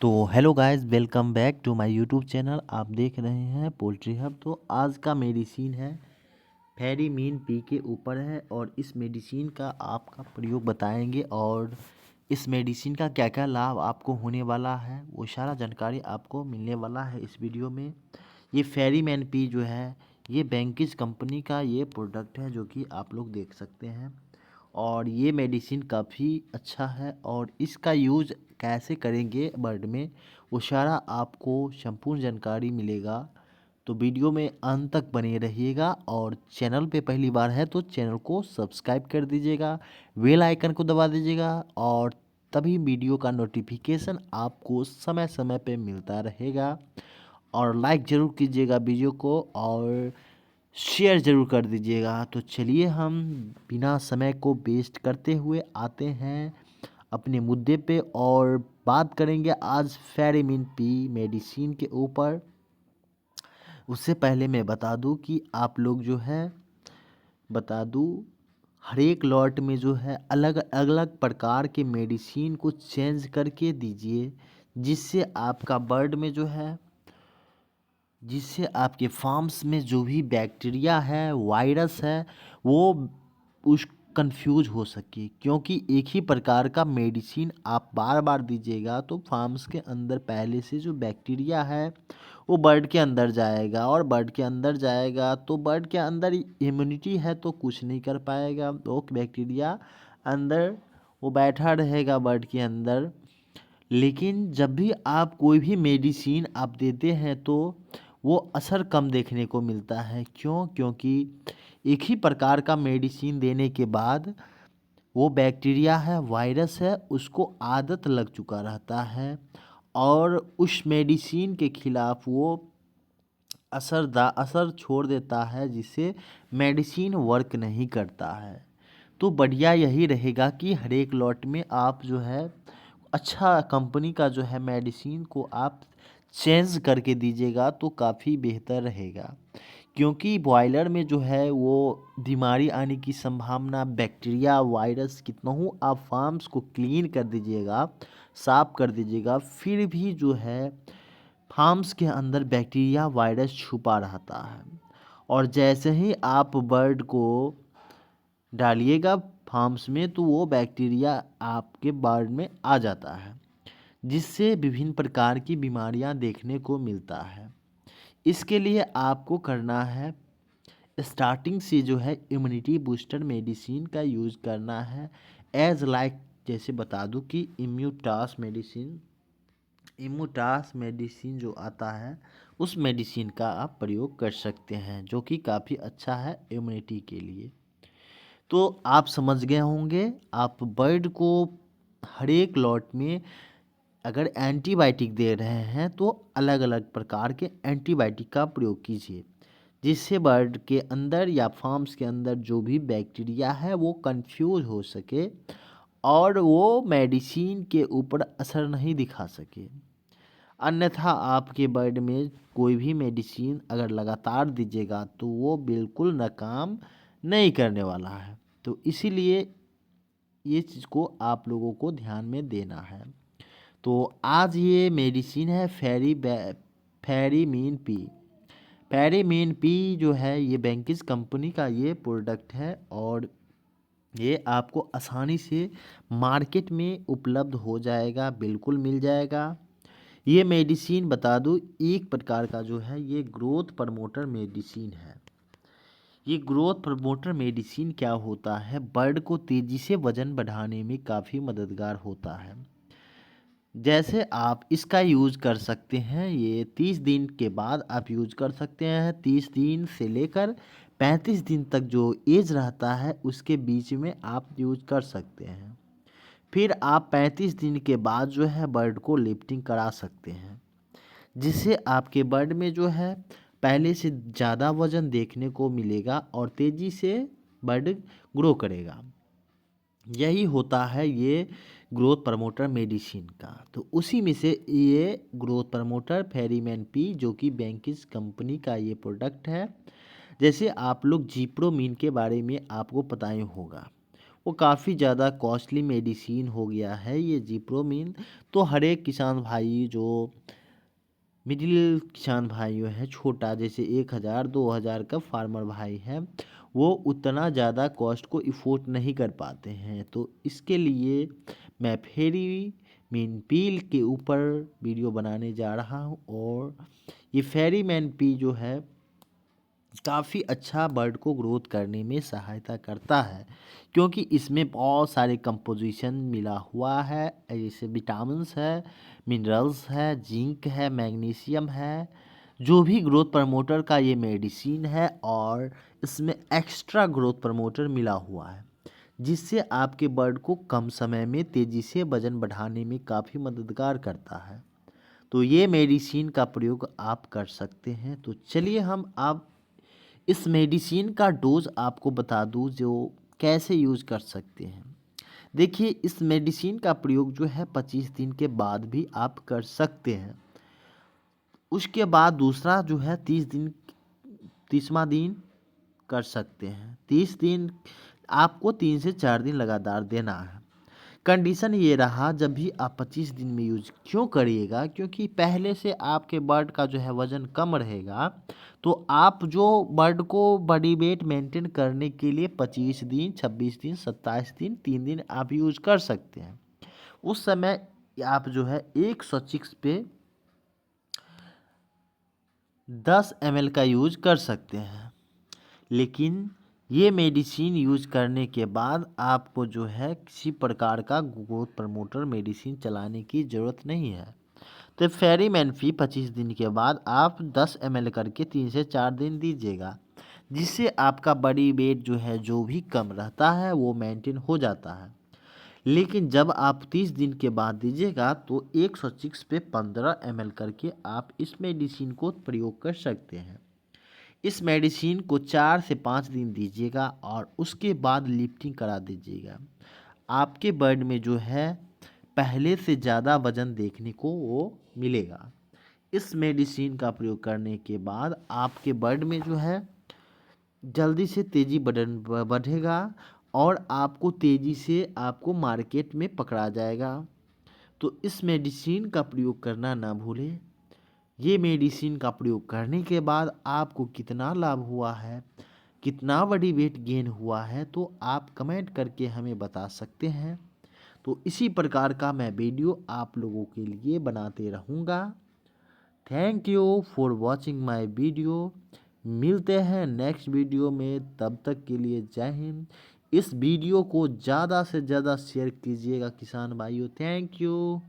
तो hello guys, welcome back to my YouTube channel. आप देख रहे हैं पोल्ट्री हब। तो आज का मेडिसिन है फेरीमीन पी के ऊपर है और इस मेडिसिन का आपका प्रयोग बताएंगे और इस मेडिसिन का क्या क्या लाभ आपको होने वाला है वो सारा जानकारी आपको मिलने वाला है इस वीडियो में। ये फेरीमैन पी जो है ये बैंकिस कंपनी का ये प्रोडक्ट है जो कि आप लोग देख सकते हैं और ये मेडिसिन काफ़ी अच्छा है और इसका यूज़ कैसे करेंगे बर्ड में वो सारा आपको संपूर्ण जानकारी मिलेगा। तो वीडियो में अंत तक बने रहिएगा और चैनल पे पहली बार है तो चैनल को सब्सक्राइब कर दीजिएगा, बेल आइकन को दबा दीजिएगा और तभी वीडियो का नोटिफिकेशन आपको समय समय पे मिलता रहेगा। और लाइक ज़रूर कीजिएगा वीडियो को और शेयर ज़रूर कर दीजिएगा। तो चलिए हम बिना समय को वेस्ट करते हुए आते हैं अपने मुद्दे पे और बात करेंगे आज फेरेमिन पी मेडिसिन के ऊपर। उससे पहले मैं बता दूं कि आप लोग जो है बता दूं हर एक लॉट में जो है अलग अलग प्रकार के मेडिसिन को चेंज करके दीजिए जिससे आपका बर्ड में जो है जिससे आपके फार्म्स में जो भी बैक्टीरिया है वायरस है वो उस कंफ्यूज हो सके, क्योंकि एक ही प्रकार का मेडिसिन आप बार बार दीजिएगा तो फार्म्स के अंदर पहले से जो बैक्टीरिया है वो बर्ड के अंदर जाएगा और बर्ड के अंदर जाएगा तो बर्ड के अंदर इम्यूनिटी है तो कुछ नहीं कर पाएगा। वो बैक्टीरिया अंदर वो बैठा रहेगा बर्ड के अंदर। लेकिन जब भी आप कोई भी मेडिसिन आप देते हैं तो वो असर कम देखने को मिलता है। क्यों? क्योंकि एक ही प्रकार का मेडिसिन देने के बाद वो बैक्टीरिया है वायरस है उसको आदत लग चुका रहता है और उस मेडिसिन के खिलाफ वो असर छोड़ देता है जिससे मेडिसिन वर्क नहीं करता है। तो बढ़िया यही रहेगा कि हर एक लॉट में आप जो है अच्छा कंपनी का जो है मेडिसिन को आप चेंज करके दीजिएगा तो काफ़ी बेहतर रहेगा। क्योंकि बॉयलर में जो है वो बीमारी आने की संभावना बैक्टीरिया वायरस कितना हो आप फार्म्स को क्लीन कर दीजिएगा साफ कर दीजिएगा फिर भी जो है फार्म्स के अंदर बैक्टीरिया वायरस छुपा रहता है। और जैसे ही आप बर्ड को डालिएगा फार्म्स में तो वो बैक्टीरिया आपके बर्ड में आ जाता है जिससे विभिन्न प्रकार की बीमारियां देखने को मिलता है। इसके लिए आपको करना है स्टार्टिंग से जो है इम्यूनिटी बूस्टर मेडिसिन का यूज़ करना है एज लाइक जैसे बता दूं कि इम्यूटास मेडिसिन जो आता है उस मेडिसिन का आप प्रयोग कर सकते हैं जो कि काफ़ी अच्छा है इम्यूनिटी के लिए। तो आप समझ गए होंगे आप बर्ड को हर एक लॉट में अगर एंटीबायोटिक दे रहे हैं तो अलग अलग प्रकार के एंटीबायोटिक का प्रयोग कीजिए जिससे बर्ड के अंदर या फार्म्स के अंदर जो भी बैक्टीरिया है वो कंफ्यूज हो सके और वो मेडिसिन के ऊपर असर नहीं दिखा सके। अन्यथा आपके बर्ड में कोई भी मेडिसिन अगर लगातार दीजिएगा तो वो बिल्कुल नाकाम नहीं करने वाला है। तो इसीलिए ये चीज़ को आप लोगों को ध्यान में देना है। तो आज ये मेडिसिन है फेरीमीन पी। फेरीमीन पी जो है ये बैंकिस कंपनी का ये प्रोडक्ट है और ये आपको आसानी से मार्केट में उपलब्ध हो जाएगा, बिल्कुल मिल जाएगा। ये मेडिसिन बता दूँ एक प्रकार का जो है ये ग्रोथ प्रमोटर मेडिसिन है। ये ग्रोथ प्रमोटर मेडिसिन क्या होता है बर्ड को तेज़ी से वज़न बढ़ाने में काफ़ी मददगार होता है। जैसे आप इसका यूज़ कर सकते हैं ये 30 दिन के बाद आप यूज़ कर सकते हैं। 30 दिन से लेकर 35 दिन तक जो एज रहता है उसके बीच में आप यूज़ कर सकते हैं। फिर आप 35 दिन के बाद जो है बर्ड को लिफ्टिंग करा सकते हैं जिससे आपके बर्ड में जो है पहले से ज़्यादा वज़न देखने को मिलेगा और तेज़ी से बर्ड ग्रो करेगा। यही होता है ये ग्रोथ प्रमोटर मेडिसिन का। तो उसी में से ये ग्रोथ प्रमोटर फेरीमैन पी जो कि बैंकिस कंपनी का ये प्रोडक्ट है। जैसे आप लोग जीप्रोमीन के बारे में आपको पता ही होगा वो काफ़ी ज़्यादा कॉस्टली मेडिसिन हो गया है ये जिप्रोमिन। तो हर एक किसान भाई जो मिडिल किसान भाइयों है, छोटा जैसे 1,000 2,000 का फार्मर भाई है, वो उतना ज़्यादा कॉस्ट को इफोर्ड नहीं कर पाते हैं। तो इसके लिए मैं फेरी मीन पील के ऊपर वीडियो बनाने जा रहा हूँ। और ये फेरी मैन पी जो है काफ़ी अच्छा बर्ड को ग्रोथ करने में सहायता करता है, क्योंकि इसमें बहुत सारे कंपोजिशन मिला हुआ है, जैसे विटामिन्स है, मिनरल्स है, जिंक है, मैग्नीशियम है, जो भी ग्रोथ प्रमोटर का ये मेडिसिन है। और इसमें एक्स्ट्रा ग्रोथ प्रमोटर मिला हुआ है, जिससे आपके बर्ड को कम समय में तेज़ी से वजन बढ़ाने में काफ़ी मददगार करता है। तो ये मेडिसिन का प्रयोग आप कर सकते हैं। तो चलिए हम आप इस मेडिसिन का डोज आपको बता दूं जो कैसे यूज कर सकते हैं। देखिए, इस मेडिसिन का प्रयोग जो है 25 दिन के बाद भी आप कर सकते हैं। उसके बाद दूसरा जो है 30वां दिन कर सकते हैं। 30 दिन आपको 3 से 4 दिन लगातार देना है। कंडीशन ये रहा, जब भी आप 25 दिन में यूज क्यों करिएगा, क्योंकि पहले से आपके बर्ड का जो है वज़न कम रहेगा। तो आप जो बर्ड को बॉडी वेट मेंटेन करने के लिए 25 दिन 26 दिन 27 दिन 3 दिन आप यूज कर सकते हैं। उस समय आप जो है 100 चिक्स पे 10 ml का यूज कर सकते हैं। लेकिन ये मेडिसिन यूज करने के बाद आपको जो है किसी प्रकार का ग्रोथ प्रमोटर मेडिसिन चलाने की ज़रूरत नहीं है। तो फेरी मैनफी 25 दिन के बाद आप 10 ml करके 3 से 4 दिन दीजिएगा, जिससे आपका बॉडी वेट जो है जो भी कम रहता है वो मेंटेन हो जाता है। लेकिन जब आप 30 दिन के बाद दीजिएगा तो 106 पे 15 ml करके आप इस मेडिसिन को प्रयोग कर सकते हैं। इस मेडिसिन को 4 से 5 दिन दीजिएगा और उसके बाद लिफ्टिंग करा दीजिएगा। आपके बर्ड में जो है पहले से ज़्यादा वज़न देखने को वो मिलेगा। इस मेडिसिन का प्रयोग करने के बाद आपके बर्ड में जो है जल्दी से तेज़ी बढ़ेगा और आपको तेज़ी से आपको मार्केट में पकड़ा जाएगा। तो इस मेडिसिन का प्रयोग करना ना भूलें। ये मेडिसिन का प्रयोग करने के बाद आपको कितना लाभ हुआ है, कितना बॉडी वेट गेन हुआ है, तो आप कमेंट करके हमें बता सकते हैं। तो इसी प्रकार का मैं वीडियो आप लोगों के लिए बनाते रहूँगा। Thank you for watching my video. मिलते हैं नेक्स्ट वीडियो में, तब तक के लिए जय हिंद। इस वीडियो को ज़्यादा से ज़्यादा शेयर कीजिएगा किसान भाइयों। Thank you.